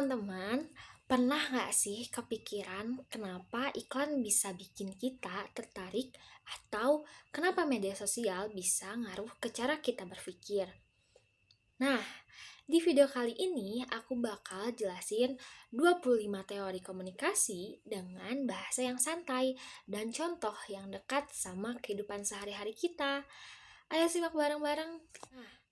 Teman-teman, pernah nggak sih kepikiran kenapa iklan bisa bikin kita tertarik atau kenapa media sosial bisa ngaruh ke cara kita berpikir? Nah, di video kali ini aku bakal jelasin 25 teori komunikasi dengan bahasa yang santai dan contoh yang dekat sama kehidupan sehari-hari kita. Ayo simak bareng-bareng. Nah,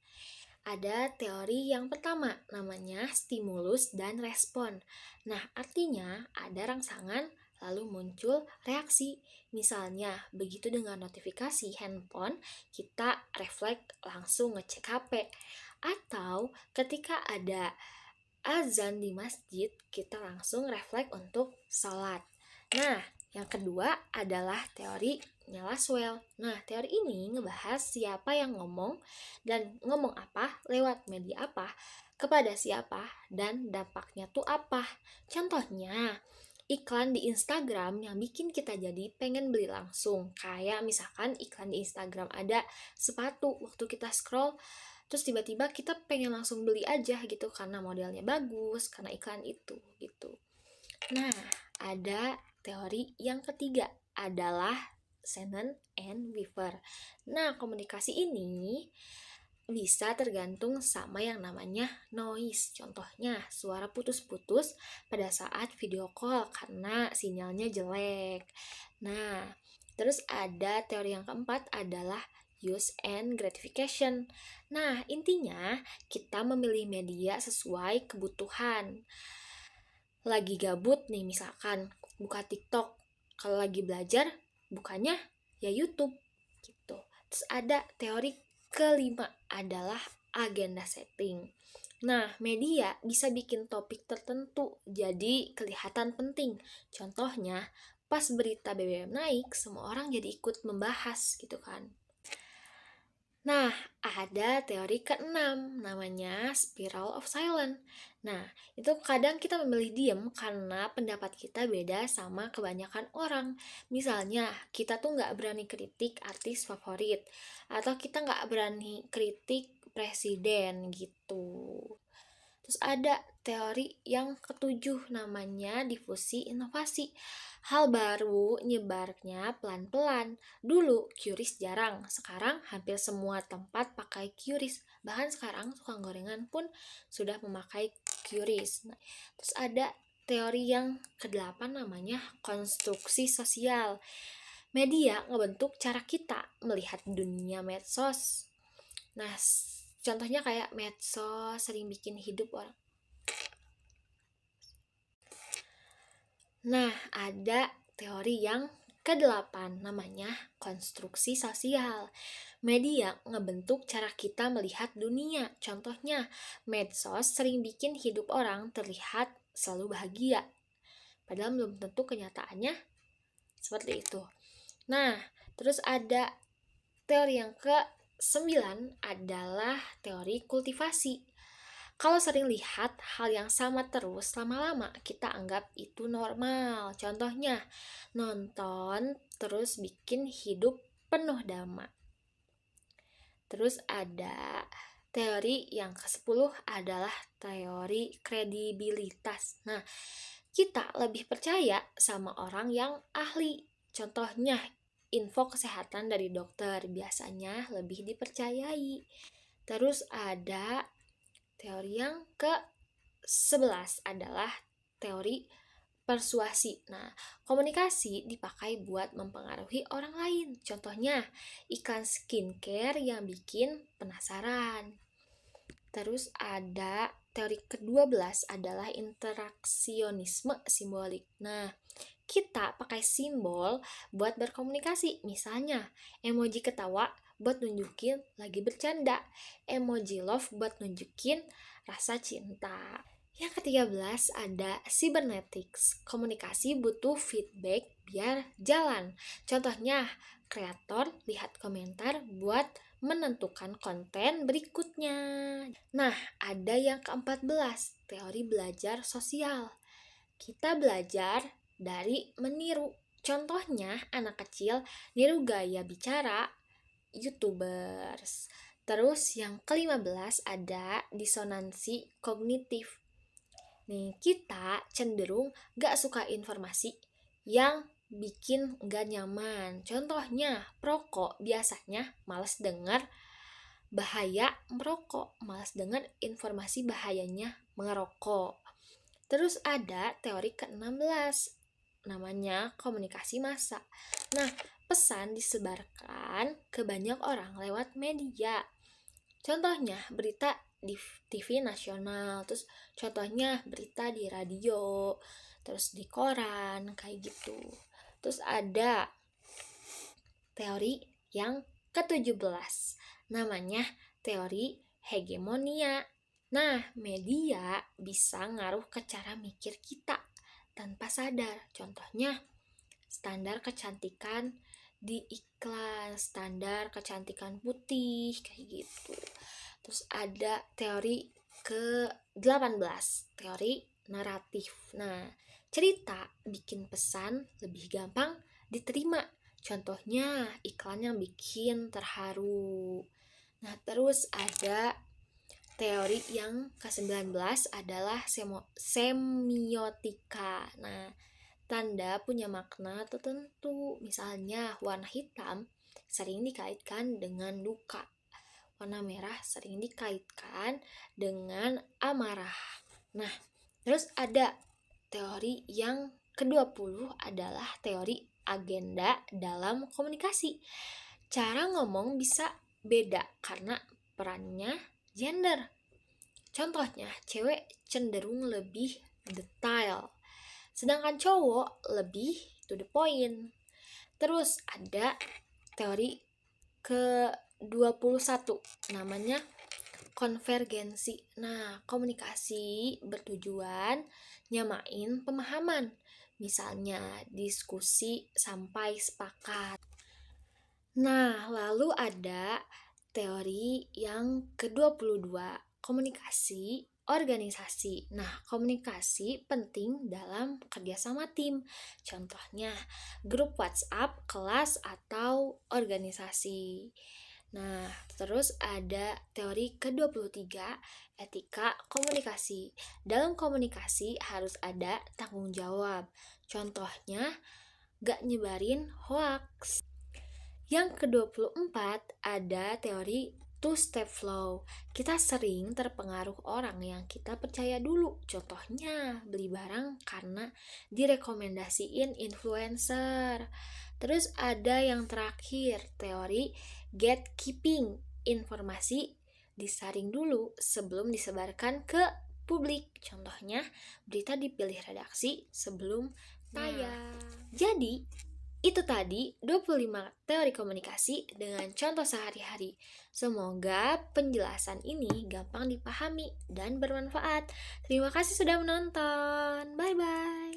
ada teori yang pertama, namanya stimulus dan respon. Nah, artinya ada rangsangan lalu muncul reaksi. Misalnya, begitu dengan notifikasi handphone, kita refleks langsung ngecek HP. Atau ketika ada azan di masjid, kita langsung refleks untuk sholat. Nah, yang kedua adalah teori Laswell. Nah, teori ini ngebahas siapa yang ngomong dan ngomong apa lewat media apa, kepada siapa, dan dampaknya tuh apa. Contohnya, iklan di Instagram yang bikin kita jadi pengen beli langsung. Kayak misalkan iklan di Instagram ada sepatu, waktu kita scroll, terus tiba-tiba kita pengen langsung beli aja gitu karena modelnya bagus, karena iklan itu gitu. Nah, ada teori yang ketiga adalah Shannon and Weaver. Nah, komunikasi ini bisa tergantung sama yang namanya noise. Contohnya, suara putus-putus pada saat video call karena sinyalnya jelek. Nah, terus ada teori yang keempat adalah use and gratification. Nah, intinya kita memilih media sesuai kebutuhan. Lagi gabut nih misalkan, buka TikTok. Kalau lagi belajar, bukanya ya YouTube gitu. Terus ada teori kelima adalah agenda setting. Nah, media bisa bikin topik tertentu jadi kelihatan penting. Contohnya, pas berita BBM naik, semua orang jadi ikut membahas gitu kan. Nah, ada teori keenam, namanya spiral of silence. Nah, itu kadang kita memilih diam karena pendapat kita beda sama kebanyakan orang. Misalnya, kita tuh nggak berani kritik artis favorit, atau kita nggak berani kritik presiden gitu. Terus ada teori yang ketujuh, namanya difusi inovasi. Hal baru nyebarnya pelan-pelan. Dulu QRIS jarang, sekarang hampir semua tempat pakai QRIS. Bahkan sekarang tukang gorengan pun sudah memakai QRIS. Nah, terus ada teori yang kedelapan, namanya konstruksi sosial. Media ngebentuk cara kita melihat dunia medsos. Nah, contohnya kayak medsos sering bikin hidup orang. Nah, ada teori yang kedelapan, namanya konstruksi sosial. Media ngebentuk cara kita melihat dunia. Contohnya, medsos sering bikin hidup orang terlihat selalu bahagia. Padahal belum tentu kenyataannya seperti itu. Nah, terus ada teori yang ke-9 adalah teori kultivasi. Kalau sering lihat hal yang sama terus lama-lama, kita anggap itu normal. Contohnya, nonton terus bikin hidup penuh drama. Terus ada teori yang ke-10 adalah teori kredibilitas. Nah, kita lebih percaya sama orang yang ahli. Contohnya, info kesehatan dari dokter biasanya lebih dipercayai. Terus ada teori yang ke-11 adalah teori persuasi. Nah, komunikasi dipakai buat mempengaruhi orang lain. Contohnya, iklan skincare yang bikin penasaran. Terus ada teori ke-12 adalah interaksionisme simbolik. Nah, kita pakai simbol buat berkomunikasi. Misalnya, emoji ketawa buat nunjukin lagi bercanda, emoji love buat nunjukin rasa cinta. Yang ke-13 ada cybernetics. Komunikasi butuh feedback biar jalan. Contohnya, kreator lihat komentar buat menentukan konten berikutnya. Nah, ada yang ke-14, teori belajar sosial. Kita belajar dari meniru. Contohnya, anak kecil niru gaya bicara YouTubers. Terus yang ke-15 ada disonansi kognitif. Nih, kita cenderung gak suka informasi yang bikin gak nyaman. Contohnya, perokok biasanya males dengar bahaya merokok, malas dengar informasi bahayanya mengerokok. Terus ada teori ke-16, namanya komunikasi massa. Nah, pesan disebarkan ke banyak orang lewat media. Contohnya berita di TV nasional, terus contohnya berita di radio, terus di koran, kayak gitu. Terus ada teori yang ke-17, namanya teori hegemonia. Nah, media bisa ngaruh ke cara mikir kita tanpa sadar. Contohnya, standar kecantikan di iklan, standar kecantikan putih, kayak gitu. Terus ada teori ke-18, teori naratif. Nah, cerita bikin pesan lebih gampang diterima. Contohnya iklan yang bikin terharu. Nah, terus ada teori yang ke-19 adalah semiotika. Nah, tanda punya makna tertentu. Misalnya warna hitam sering dikaitkan dengan duka. Warna merah sering dikaitkan dengan amarah. Nah, terus ada teori yang ke-20 adalah teori agenda dalam komunikasi. Cara ngomong bisa beda karena perannya gender. Contohnya, cewek cenderung lebih detail, sedangkan cowok lebih to the point. Terus ada teori ke-21, namanya konvergensi. Nah, komunikasi bertujuan nyamain pemahaman. Misalnya, diskusi sampai sepakat. Nah, lalu ada teori yang ke-22, komunikasi organisasi. Nah, komunikasi penting dalam kerjasama tim. Contohnya, grup WhatsApp, kelas, atau organisasi. Nah, terus ada teori ke-23, etika komunikasi. Dalam komunikasi harus ada tanggung jawab. Contohnya, gak nyebarin hoax. Yang ke-24 ada teori two-step flow. Kita sering terpengaruh orang yang kita percaya dulu. Contohnya, beli barang karena direkomendasiin influencer. Terus ada yang terakhir, teori gatekeeping. Informasi disaring dulu sebelum disebarkan ke publik. Contohnya, berita dipilih redaksi sebelum tayang. Jadi, itu tadi 25 teori komunikasi dengan contoh sehari-hari. Semoga penjelasan ini gampang dipahami dan bermanfaat. Terima kasih sudah menonton. Bye-bye.